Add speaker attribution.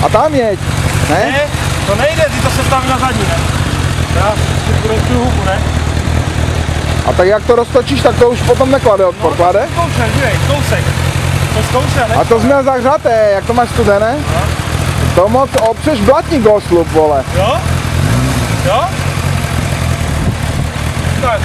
Speaker 1: A tam jeď, ne?
Speaker 2: Ne, to nejde, ty to se staví na zadní, ne? Já si půjdu tu hubu, ne?
Speaker 1: A tak jak to roztočíš, tak to už potom neklade odpor, klade?
Speaker 2: No, zkoušel, dívej, kousek. To zkoušel, ne?
Speaker 1: A to jsi měl zahřaté, jak to máš studené?
Speaker 2: No.
Speaker 1: To moc opřeš blatník oslup, vole.
Speaker 2: Jo? Jo? Tak.